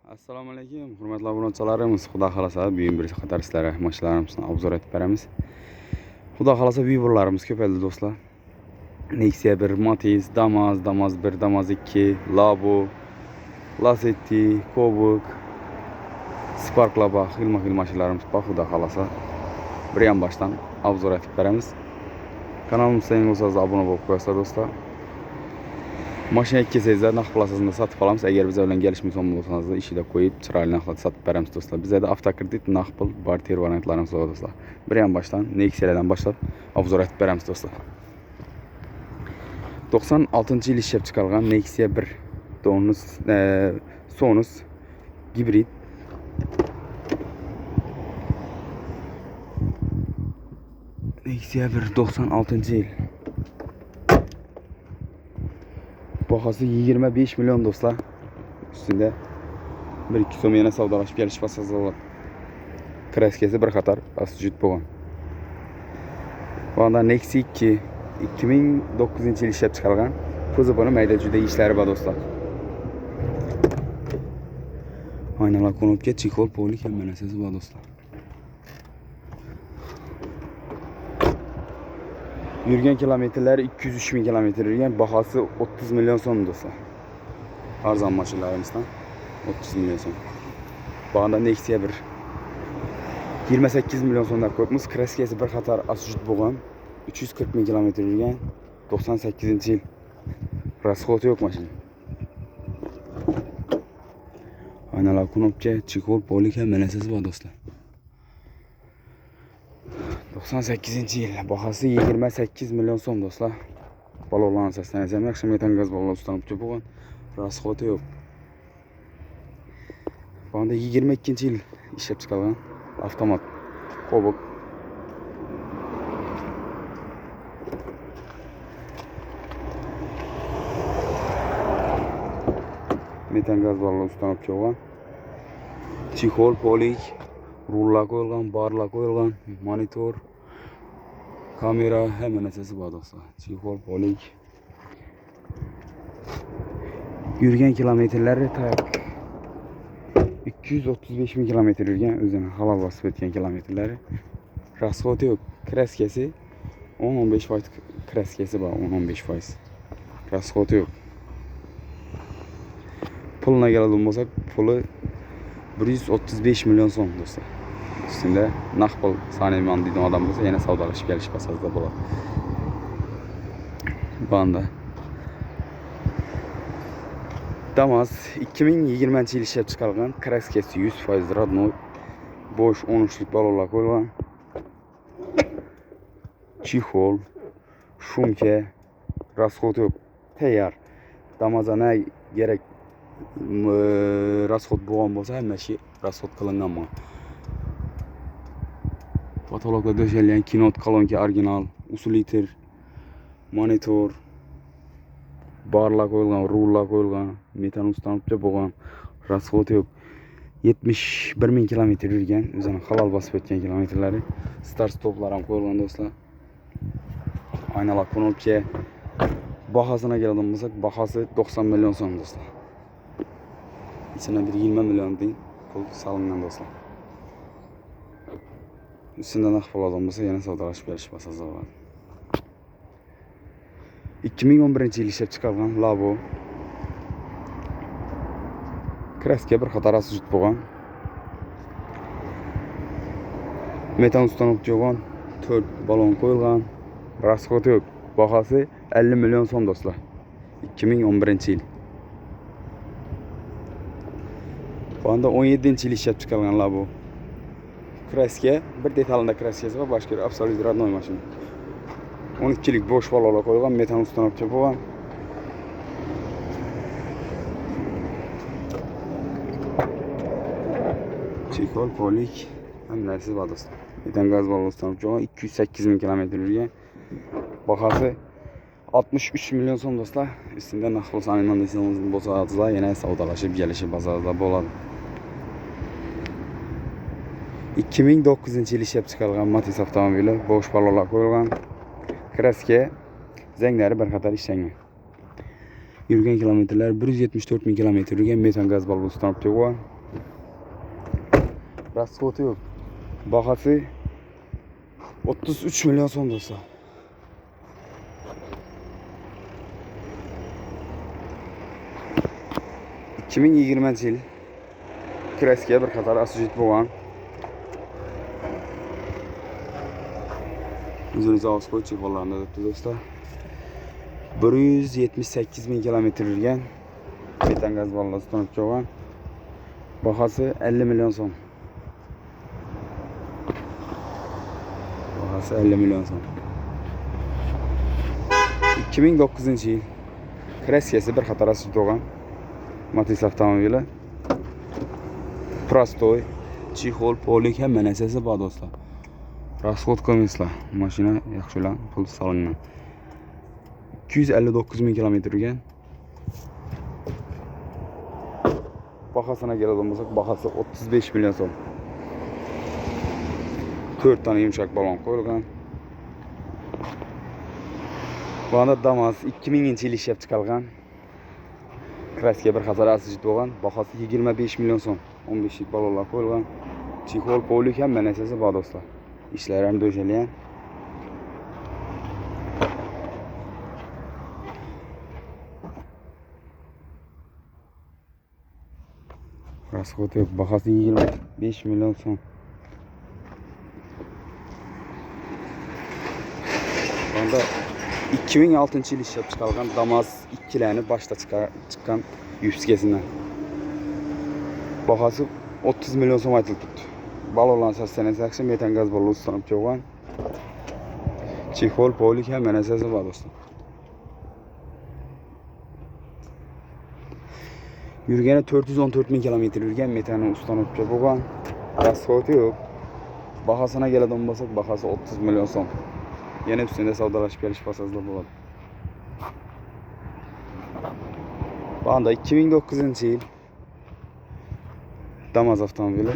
Assalomu alaykum, hurmatli obunachilarimiz. Xudo xolasa buyum bir qator ishlari, mashinalarimizni obzor etib beramiz. Xudo xolasa buyumlarimiz ko'paydi do'stlar. Nexia 1, Matiz, Damas 1, Damas 2, Labo, Lacetti, Kobuk, Spark'la bak, xilma-xil mashinalarimiz bor. Xudo xolasa bir ham boshdan obzor etib beramiz. Kanalimizga yangi bo'lsangiz obuna bo'lib qo'yasizlar do'stlar. Mashina 2 sezlar naqd pul asosida sotib olamiz. Agar biz bilan kelishim son bo'lsangiz ishida qo'yib, chiroyli narxlarda sotib beramiz do'stlar. Bizda avtokredit, naqd pul, barter variantlarimiz bor do'stlar. Bir ham boshdan Nexia'dan boshlab obzor etib beramiz do'stlar. 96-yil ishlab chiqarilgan Nexia 1 Donus Sonus gibrid. Nexia 1 96-yil. Bahası 25 milyon dostlar. Üstünde 1-2 so'm yana savdolashib kelish pasazda bo'ladi. Kraskasi bir qator asjut bo'lgan. Bu anda Nexia 2 2009-yil ishlab chiqarilgan. Kuzovini mayda juda ishlari bor dostlar. Aynalar konopka, chexol, polik hamma narsasi bor dostlar. Yürgen kilometreler 203 bin kilometre yürgen, bahası 30 milyon son dostlar. Arzan maşinlarımızdan 30 milyon son. Bağında Nexia 1 28 milyon sonda koymuş. Kraskesi bir qator asjut bo'lgan 340 bin kilometre yürgen 98-yil. Rasxoti yok maşin. Aynalar konopka, chexol, polik hamma narsasi bor dostlar. 98-yil, bahası 28 milyon so'm do'stlar. Balonlarni saslanacağım. Yaxshi metan gaz balon ustanib bo'lgan. Rasxoti yo'q. Bu anda 22-yil ishlab chiqarilgan avtomat Kobuk. Metan gaz balon ustanib bo'lgan. Chexol, polik, rullar qo'yilgan, barlar qo'yilgan, monitor, kamera hamma narsasi bor do'stlar. Chexol, polik. Yürgen kilometrelari tak 235 bin kilometre yürgen, o'zini halol bosib o'tgan kilometrlari. Rasxoti yo'q. Kraskasi 10-15% kraskasi bor, 10-15%. Rasxoti yo'q. Puluna keladigan bo'lsak, puli 135 milyon so'm do'stlar. Üstünde naqd pul sanayman deydigan odam bo'lsa, yana savdolashib kelish pasazda bo'ladi. Bu anda Damas 2020-yil ishlab chiqarilgan, kraskasi 100% rodnoy, bo'sh 13lik balonlar qo'yilgan. Chexol, shumka, rasxot yo'q, tayyor. Damazana gerek rasxot bo'lgan bo'lsa, hammashi rasxot qilingan bu. Patologlar döşelyen kinot kolonka original, usuliter, monitor, barlar qo'yilgan, rullar qo'yilgan, metan ustanib bo'lgan, rasxoti yo'q. 71 bin kilometre yurgan, o'zini halol bosib o'tgan kilometrlari. Start stoplar ham qo'yilgan do'stlar. Aynalar konopka. Bahasına keladigan bo'lsak, bahası 90 milyon so'm do'stlar. İçine bir 20 milyon deyin pul salıngan do'stlar. Üstünde naqd pul adam bo'lsa, yana savdolashib berish pasazda bo'ladi. 2011-yil ishlab chiqarilgan Labo. Kraska bir qator asjut bo'lgan. Metan ustanib bo'lgan, 4 balon qo'yilgan. Rasxoti yo'q. Bahası 50 milyon so'm do'stlar. 2011-yil. Bu anda 17-yil ishlab chiqarilgan Labo. Kraska, bir detalında kraskasi var, başka bir absolut rodnoy mashina. 12'lik boş balonlar qo'yilgan, metan ustanib bo'lgan. Chexol, polik hamma narsa bor do'stlar. Metan gaz balon ustanib bo'lgan, 208 bin kilometre yurgan. Bahası 63 milyon so'm do'stlar. Üstünde naqd pul sanayman desangiz bo'lsa, yana savdolashib kelishi bozorda bo'ladi. 2009-yil ishlab chiqarilgan Matiz avtomobili, bo'sh balonlar qo'yilgan. Kraska zanglari bir qator ishlangan. Yurgan kilometrlar 174 bin kilometre yurgan, metan gaz balon ustanib bo'lgan. Rasxoti yok. Bahası 33 milyon so'm dostlar. (2020 yil Kreskiya bir qator asujit bo'lgan. O'zini zavod chexollarida turibdi do'stlar. 178 ming kilometr yurgan. Metan gaz ballasi tunib qo'ygan. Bahası 50 milyon so'm. Bahası 50 milyon so'm. 2009 yil Kreskiyasi bir qator asujit bo'lgan. Matiz avtomobili. Prostoy, chexol, polik hamma narsasi bor do'stlar. Rasxod qilmaysizlar. Mashina yaxshilan pul solingan. 259 ming kilometr yurgan. Bahasına keladigan bo'lsak, bahasi 35 milyon so'm. 4 tane yumshoq balon qo'yilgan. Bu anda Damas 2000-yil ishlab chiqarilgan. Kraskiya bir qator asujit bo'lgan. Bahasi 25 milyon so'm. 15 lik balonlar qo'yilgan. Chexol, polik hamma narsasi bor do'stlar. İşler ham döşelgan. Rasxoti yok. Bahası 25 milyon so'm. Onda 2006 yil ishlab chiqarilgan Damas 2'lerini boshda chiqqan yupskasidan. Bahası 30 milyon so'm aytilibdi. Balonlar saslanasi yaxshi, metan gaz balosi tunib qo'ygan. Chexol, polik hamma narsasi bor do'stlar. Yurgani 414 ming kilometr yurgan, metani ustanib qo'ygan. Rasxoti yo'q. Bahasına keladigan bo'lsak, bahasi 30 milyon so'm. Yana üstünde savdolashib kelish pasazlar bo'ladi. Bu anda 2009 yil Damas avtomobili.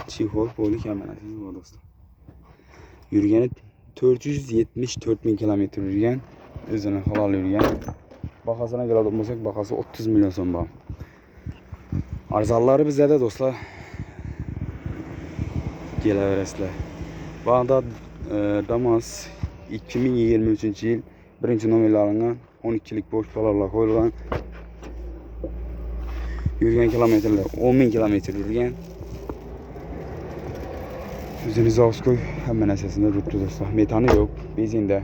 Chexol, polik hamma narsasi bor do'stlar. Yurgani 474 ming kilometr yurgan, o'zini halol yurgan. Bahasına keladigan bo'lsak, bahasi 30 milyon so'm bor. Arzonlari bizda do'stlar. Kelaverasizlar. Bu anda Damas 2023 yil 1-nomerli alingan 12'lik boş balonlar qo'yilgan. Yurgan kilometrlar 10 ming kilometr yurgan. O'zini zavod hamma narsasida turibdi do'stlar. Metani yo'q, benzinda.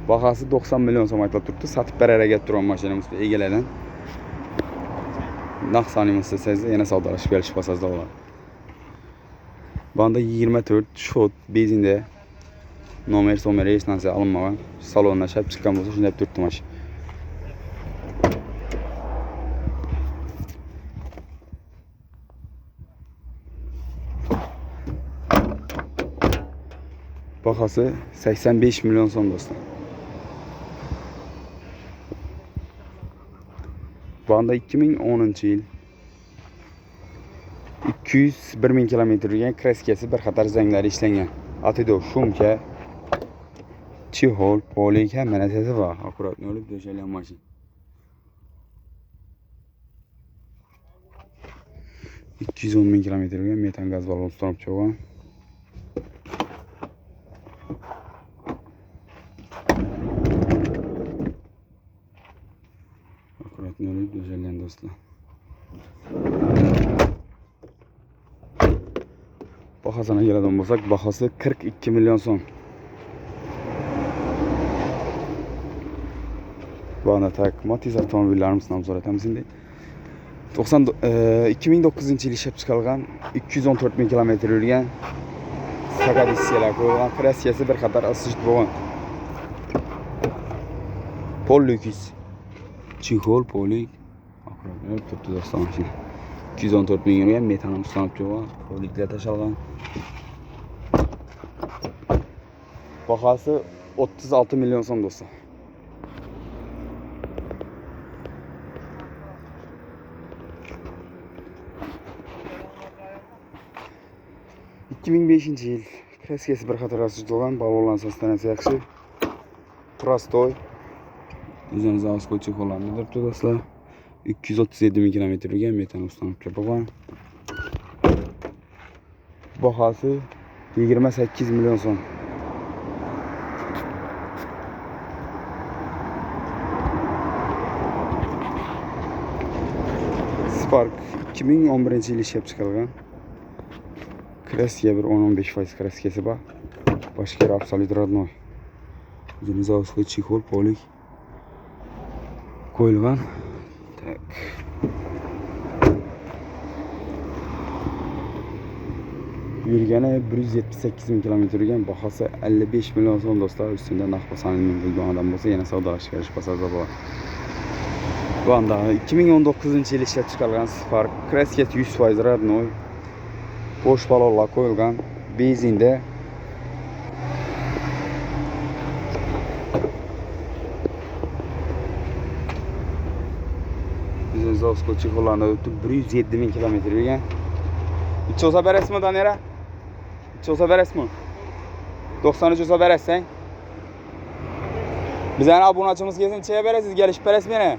Bahası 90 milyon so'm aytilib turibdi. Satib beraraga turgan mashinamiz egalaridan. Naqsanimiz istesangizlar yana savdolashib kelish pasazda bo'ladi. Banda 24 shot benzinde. Nomer hech narsa alınmagan. Salondan shab chiqqan bo'lsa shunday turibdi mashina. Bahası 85 milyon so'm do'stlar. Bu anda 2010 yil 201 ming kilometr yurgan Kreskiyasi bir qator zanglari ishlangan. Atido, shumka, chexol, polik hamma narsasi bor. Akkuratni olib döşelgan mashina. 210 ming kilometr yurgan, metan gaz baloni tunib qo'ygan. Akkuratni olib döşelgan do'stlar. Bahasına keladigan bo'lsak, bahası 42 milyon so'm. Bu anda tak Matiz avtomobillarimizni obzor etamiz endi. 2009 yil ishlab chiqarilgan 214 ming kilometr yurgan Sagadissiyalar qo'yilgan Kreskiyasi bir qator asujit bo'lgan. Polikis. Chexol, polik. Akkuratni turibdi do'stlar mashina. 214 ming yurgan, metan ustanib qo'ygan, poliklar tashalgan. Bahası 36 milyon so'm do'stlar. 2005 yil Kreskiyasi bir qator asujit bo'lgan, balonlar saslanasi yaxshi. Prostoy. O'zini zavod chexollarida turibdi do'stlar. 237 bin kilometre yürüyen metan ustanıp yapılan. Bahası 28 milyon son. Spark 2011 yıl işlep çıkarılgan. Kraskiye bir 10-15% kraskesi var. Başka yere absolut radnoy. Üzerine zavuşlu çikol polik koyulgan. Tak. Yürgene 178 bin kilometre yürgen. Bahası 55 milyon son dostlar. Üstünde nakbasanının bulduğun adam olsa yine savdalaş veriş pasajda var. Bu anda 2019 yıl işlep çıkarılgan Spark Kraskesi 100% radnoy. Boş balolla koyulgan. Benzinde bizim Zavsko Çikolanda ötüp 107 bin kilometre yürgen. İç olsa beres mi Danera? İç olsa beres mi? 93 olsa beres sen? Biz yani abunacımız kesin çeye beresiz, geliş beres mi ne?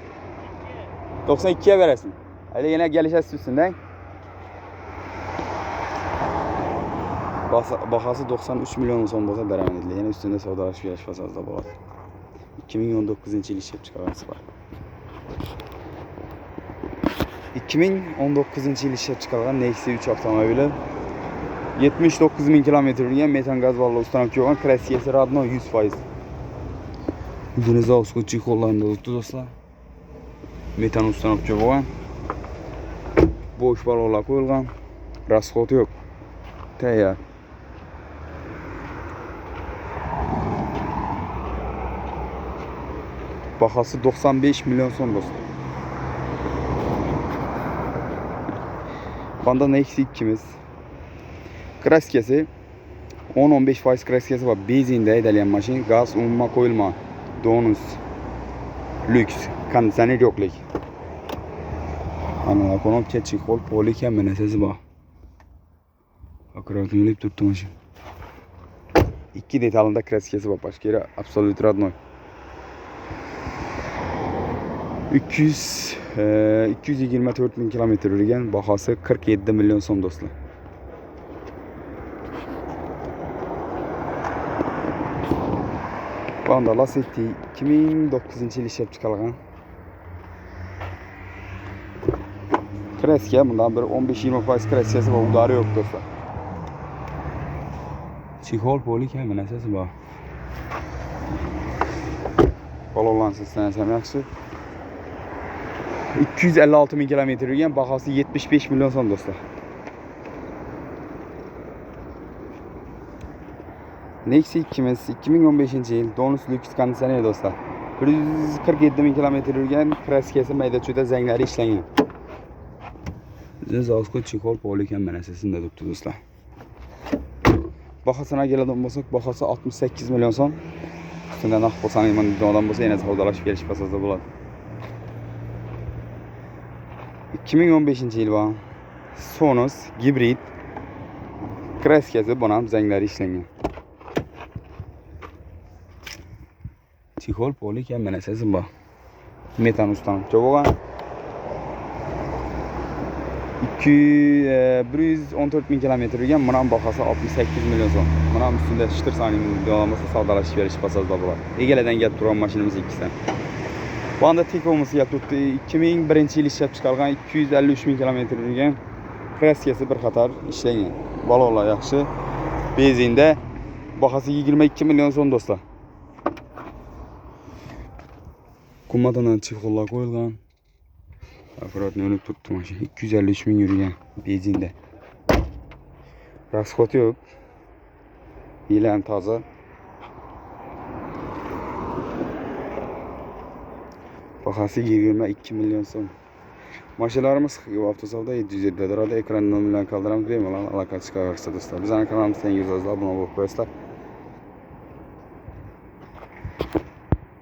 92'ye beres mi? Öyle yine gelişe süsünden. Bahası 93 milyon son olsa beremenizle. Yine üstünde savdalaş bir fazla boğaz. 2019 yıl işlep çıkarması var. 2019 yıl işlep çıkarılan Nexia 3 avtomobili 79 bin kilometre yürüyen metan gaz varlı ustanıp yoğun Kraskesi radno 100%. Üzerine Zavsko çikollarında tuttu dostlar. Metan ustanıp yoğun. Boş balola koyulgan. Raskotu yok. Teyyar. Bahası 95 milyon son dostlar. Banda Nexia 2'miz. Kraskesi 10-15% kraskesi var. Benzinde edeleyen maşin. Gaz umma koyulma. Donus. Lüks. Kondisyoner yokluk. Ana konup keçik kol polik hem menesesi var. Akıratını yürüyüp tuttu maşin. 2 detalında kraskesi var. Başka yere absolut radnoy. 224 bin kilometre yürüyen. Bahası 47 milyon son dostlar. Banda Lacetti 2009 yıl işlep çıkarılgan. Kraskiye bundan bir 15-20% kraskesi var. Udarı yok dostlar. Çikol polik hemen esası var. Balonlan seslenesem yaxşı. 256 bin kilometre yürüyen. Bahası 75 milyon son dostlar. Nexia 2'miz 2015 yıl Donus lüks kondisyoner dostlar. 147 bin kilometre yürüyen kraskesi meydaçöde zengleri işlengen. Zavsko çikol polik hem menesesinde tuttu dostlar. Bahasına gelen olsak bahası 68 milyon son. Üstünde nakbasan iman adam olsa yine savdalaş geliş pasajda bulan. 2015 yıl var. Sonos hibrit kraskesi bunam zengleri işlengen. Çikol polik hem menesesi var. Metan ustanım. Çoğuğa 114 bin kilometre yürüyen bunun bahası 68 milyon son. Bunun üstünde şıtır saniyenin dolanması savdalaş veriş pasajda bular. Ege'den gelip duran maşinimiz 2 sen. Bu anda tek olması tuttu. 2001 yıl işlep çıkargan 253 bin kilometre yürüyen kraskesi bir qatar işlengen. Balola yaxşı. Benzinde bahası 22 milyon son dostlar. Kumadan çikollar koyulgan. Akkurat önüp tuttu maşın. 253 bin yürüyen benzinde. Raskot yok. İlan taze. Bahası 22 milyon son. Maşalarımız avtosavda 750 lirada ekranından milan kaldıramız benim olan alaka çıkarırsa dostlar. Biz ana kanalımızda en güzel abone olup koyarsa